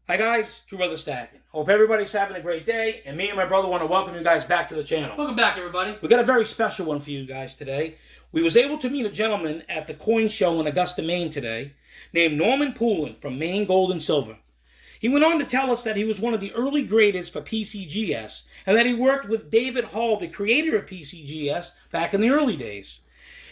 Hi guys, True Brother Stacking. Hope everybody's having a great day, and me and my brother want to welcome you guys back to the channel. Welcome back, everybody. We got a very special one for you guys today. We was able to meet a gentleman at the coin show in Augusta, Maine today, named Norman Pullen from Maine Gold and Silver. He went on to tell us that he was one of the early graders for PCGS, and that he worked with David Hall, the creator of PCGS, back in the early days.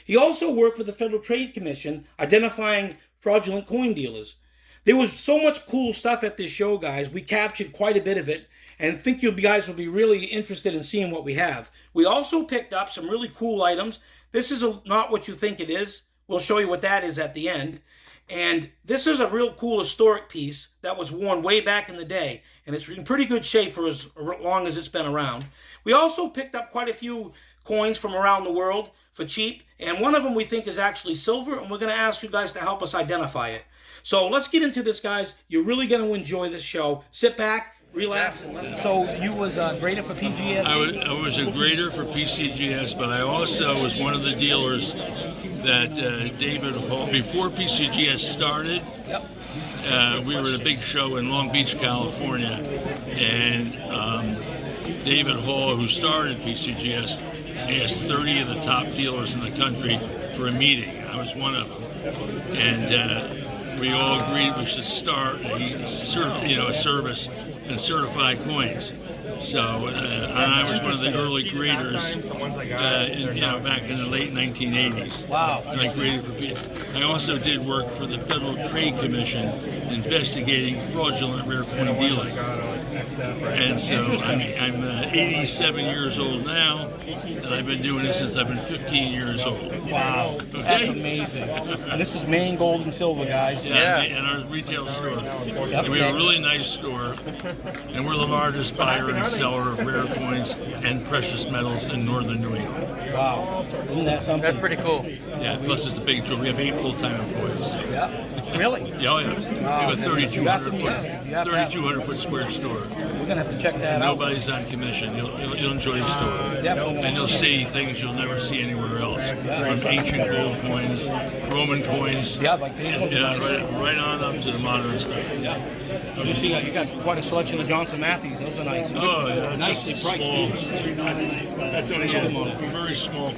He also worked for the Federal Trade Commission, identifying fraudulent coin dealers. There was so much cool stuff at this show, guys. We captured quite a bit of it, and think you guys will be really interested in seeing what we have. We also picked up some really cool items. This is not what you think it is. We'll show you what that is at the end. And this is a real cool historic piece that was worn way back in the day, and it's in pretty good shape for as long as it's been around. We also picked up quite a few coins from around the world for cheap, and one of them we think is actually silver, and we're going to ask you guys to help us identify it. So let's get into this, guys. You're really going to enjoy this show. Sit back, relax, and let's go. So you was a grader for PGS? I was a grader for PCGS, but I also was one of the dealers that David Hall, before PCGS started, we were at a big show in Long Beach, California, and David Hall, who started PCGS, asked 30 of the top dealers in the country for a meeting. I was one of them, and we all agreed we should start a service and certify coins. So I was one of the early graders, back in the late 1980s. Wow! And I graded for people. I also did work for the Federal Trade Commission, investigating fraudulent rare coin dealing. And so I'm 87 years old now, and I've been doing this since I've been 15 years old. Wow, okay? That's amazing. And this is Maine Gold and Silver, guys. Yeah, and our retail store. And we have a really nice store, and we're the largest buyer and seller of rare coins and precious metals in northern New England. Wow, isn't that something? That's pretty cool. Yeah, plus it's a big job. We have 8 full-time employees. Yeah, really? Yeah, oh yeah. We have a 3,200 foot square store. We're gonna have to check that out. Nobody's on commission. You'll enjoy the store. Definitely. And you'll see things you'll never see anywhere else. From ancient gold coins, Roman coins. Yeah, like these ones. Right on up to the modern stuff. Yeah. You see, you got quite a selection of Johnson Matthews. Those are nice. Oh, yeah. Nicely priced. That's only a very small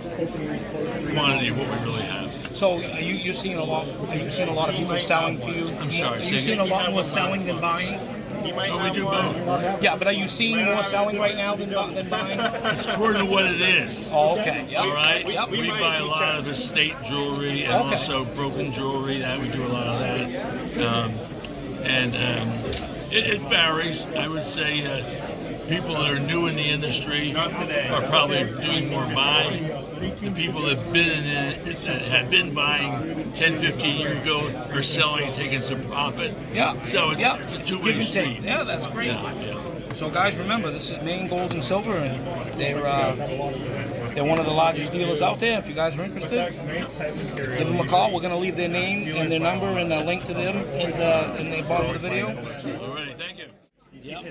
quantity of what we really have. So, are you seeing a lot? Are you seeing a lot of people selling to you? I'm sorry. Are you seeing a lot more selling than buying? Oh, we do both. Yeah, but are you seeing more selling right now than buying? It's according to what it is. Oh, okay. Yep. All right. Yep. We buy a lot of estate jewelry and also broken jewelry. That we do a lot of that. It varies. I would say people that are new in the industry are probably doing more buying. The people that have been in it, that had been buying 10, 15 years ago, are selling and taking some profit. Yeah. So it's a two-way street. Yeah, that's great. Yeah. So, guys, remember, this is Maine Gold and Silver, and they're one of the largest dealers out there. If you guys are interested, give them a call. We're going to leave their name and their number and a link to them in the bottom of the video. All right, thank you. Yep.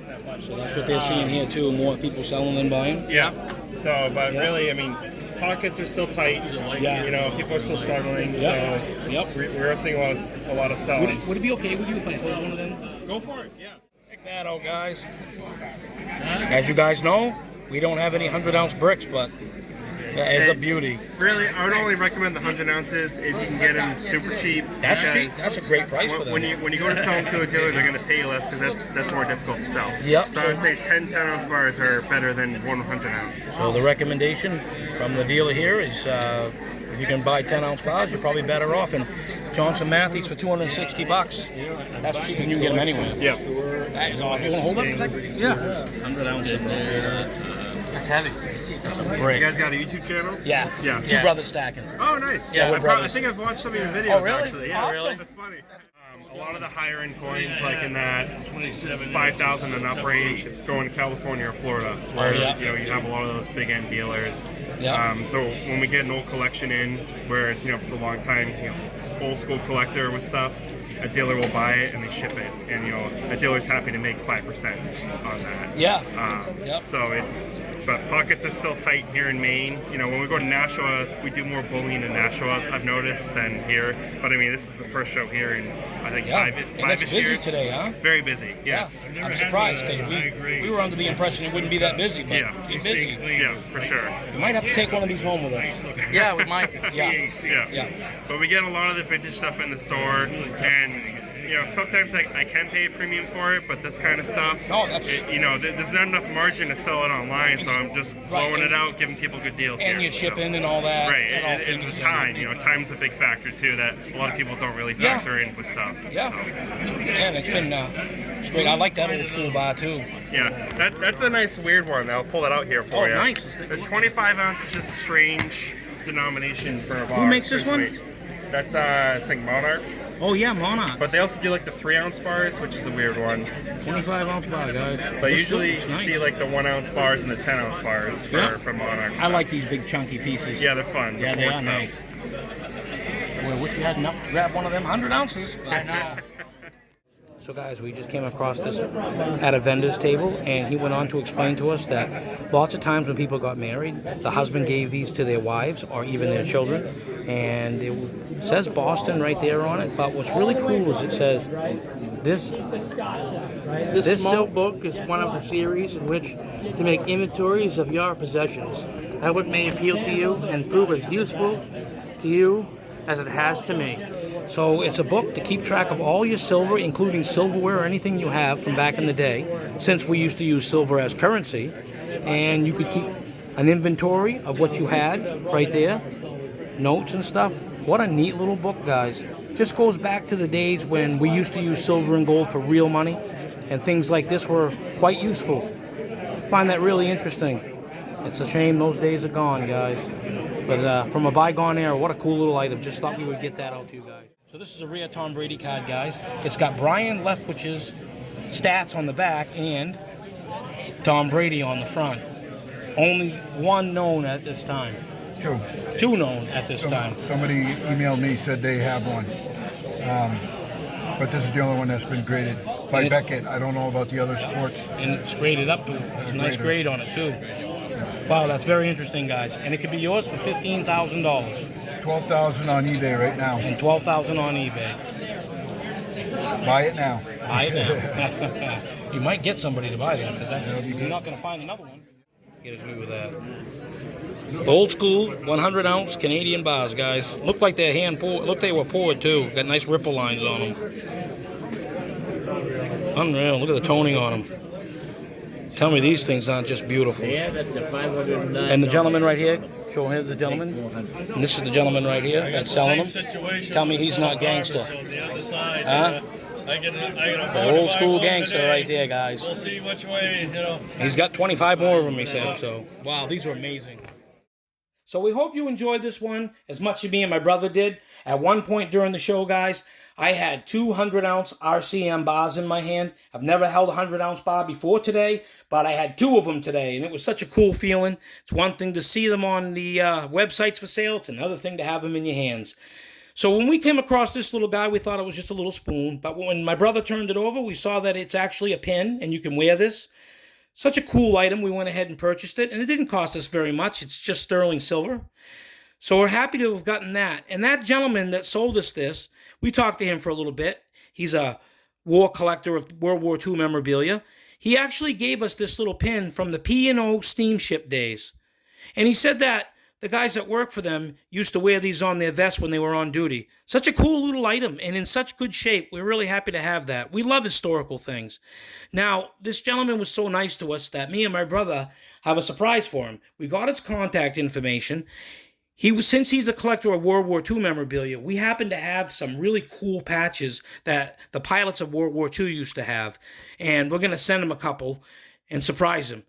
So that's what they're seeing here, too, more people selling than buying. Yeah. So, but really, I mean, pockets are still tight. Yeah. You know, people are still struggling. Yep. So we're seeing a lot of selling. Would it be okay with you if I hold one of them? Go for it. Yeah. Check that out, guys. As you guys know, we don't have any 100-ounce bricks, but that is a beauty. Really, I would only recommend the 100 ounces if you can get them super cheap. That's cheap. That's a great price for them. When you go to sell them to a dealer, they're going to pay you less because that's more difficult to sell. Yep. So I would say 10 ounce bars are better than 100 ounce. So the recommendation from the dealer here is if you can buy 10-ounce bars, you're probably better off. And Johnson Matthews for $260. That's cheaper than you can get them anywhere. Yeah. That is awesome. You want to hold up? Yeah. 100 ounces. It's heavy. You guys got a YouTube channel? Yeah. Yeah. Two Brothers Stacking. Oh, nice. Yeah, we're I brothers. think I've watched some of your videos, Oh, really? actually. Yeah, Awesome. That's funny. A lot of the higher end coins, like in that 27 5,000 and up range, it's going to California or Florida, where you have a lot of those big end dealers. Yeah. So when we get an old collection in, where if it's a long time, old school collector with stuff, a dealer will buy it and they ship it, and a dealer's happy to make 5% on that. Yeah. So it's but pockets are still tight here in Maine. You know, when we go to Nashua, we do more bullion in Nashua, I've noticed, than here. But I mean, this is the first show here in, I think, five-ish busy years. today, huh? Very busy, yes. Yeah. I'm surprised because we were under the impression it wouldn't be that busy, but it's busy. Yeah, for sure. You might have to take one of these home with us. Yeah, with Mike. Yeah. But we get a lot of the vintage stuff in the store, and you know, sometimes I can pay a premium for it, but this kind of stuff, you know, there's not enough margin to sell it online, so I'm just blowing it out, giving people good deals and here. you ship in and all that. Right, and time, you know, time's a big factor too that a lot of people don't really factor in with stuff. Yeah, so. And it's been it's great. I like that old school bar too. Yeah, that's a nice weird one. I'll pull it out here for you. Oh, nice. The 25 ounce is just a strange denomination for a bar. Who makes this one? Weight. That's I think Monarch. Oh yeah, Monarch. But they also do like the 3 ounce bars, which is a weird one. 25 ounce bar, guys. But usually you see like the 1 ounce bars and the 10 ounce bars for Monarch. I like these big chunky pieces. Yeah, they're fun. Yeah, they are nice. Boy, I wish we had enough to grab one of them 100 ounces. I know. So guys, we just came across this at a vendor's table, and he went on to explain to us that lots of times when people got married, the husband gave these to their wives or even their children, and it says Boston right there on it, but what's really cool is it says this small book is one of the series in which to make inventories of your possessions, how it may appeal to you and prove as useful to you as it has to me. So it's a book to keep track of all your silver, including silverware or anything you have from back in the day, since we used to use silver as currency. And you could keep an inventory of what you had right there, notes and stuff. What a neat little book, guys. Just goes back to the days when we used to use silver and gold for real money, and things like this were quite useful. Find that really interesting. It's a shame those days are gone, guys. But from a bygone era, what a cool little item. Just thought we would get that out to you guys. So this is a rare Tom Brady card, guys. It's got Brian Leftwich's stats on the back and Tom Brady on the front. Only one known at this time. Two known at this time. Somebody emailed me, said they have one. But this is the only one that's been graded by Beckett. I don't know about the other sports. And it's graded up to, it's a nice grade on it too. Wow, that's very interesting, guys. And it could be yours for $15,000. $12,000 on eBay right now. And $12,000 on eBay. Buy it now. Buy it now. You might get somebody to buy that because you're not going to find another one. Get agree with that. Old school, 100 ounce Canadian bars, guys. Look like they're hand poured. Look, they were poured too. Got nice ripple lines on them. Unreal. Look at the toning on them. Tell me these things aren't just beautiful. Yeah, that's a $509. And the gentleman right here, show him the gentleman. And this is the gentleman right here that's selling them. Tell me he's not gangster. Huh? The old school gangster right there, guys. We'll see which way, you know. He's got 25 more of them, he said. So, wow, these are amazing. So we hope you enjoyed this one as much as me and my brother did. At one point during the show, guys, I had 200-ounce RCM bars in my hand. I've never held a 100-ounce bar before today, but I had 2 of them today, and it was such a cool feeling. It's one thing to see them on the websites for sale. It's another thing to have them in your hands. So when we came across this little guy, we thought it was just a little spoon, but when my brother turned it over, we saw that it's actually a pin, and you can wear this. Such a cool item, we went ahead and purchased it, and it didn't cost us very much. It's just sterling silver. So we're happy to have gotten that. And that gentleman that sold us this, we talked to him for a little bit. He's a war collector of World War II memorabilia. He actually gave us this little pin from the P&O steamship days. And he said that the guys that work for them used to wear these on their vests when they were on duty. Such a cool little item and in such good shape. We're really happy to have that. We love historical things. Now, this gentleman was so nice to us that me and my brother have a surprise for him. We got his contact information. Since he's a collector of World War II memorabilia, we happen to have some really cool patches that the pilots of World War II used to have. And we're going to send him a couple and surprise him.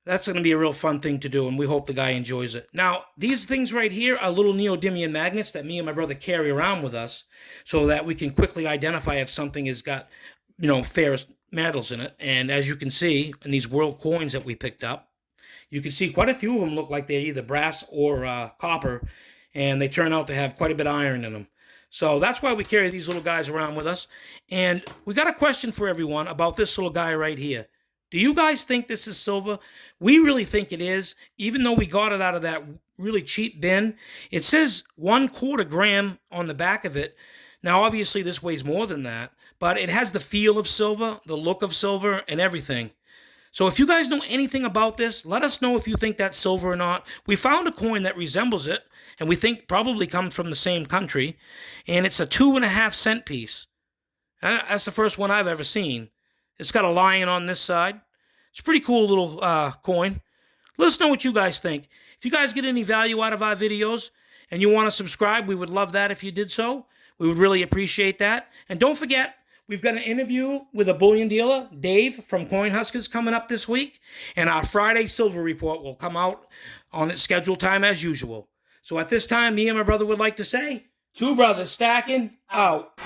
That's going to be a real fun thing to do, and we hope the guy enjoys it. Now, these things right here are little neodymium magnets that me and my brother carry around with us so that we can quickly identify if something has got, ferrous metals in it. And as you can see in these world coins that we picked up, you can see quite a few of them look like they're either brass or copper, and they turn out to have quite a bit of iron in them. So that's why we carry these little guys around with us. And we got a question for everyone about this little guy right here. Do you guys think this is silver? We really think it is, even though we got it out of that really cheap bin. It says 1/4 gram on the back of it. Now, obviously, this weighs more than that, but it has the feel of silver, the look of silver, and everything. So if you guys know anything about this, let us know if you think that's silver or not. We found a coin that resembles it, and we think probably comes from the same country, and it's a 2.5 cent piece. That's the first one I've ever seen. It's got a lion on this side. It's a pretty cool little coin. Let us know what you guys think. If you guys get any value out of our videos and you want to subscribe, we would love that if you did so. We would really appreciate that. And don't forget, we've got an interview with a bullion dealer, Dave from Coin Huskers, coming up this week. And our Friday silver report will come out on its scheduled time as usual. So at this time, me and my brother would like to say, Two Brothers Stacking out.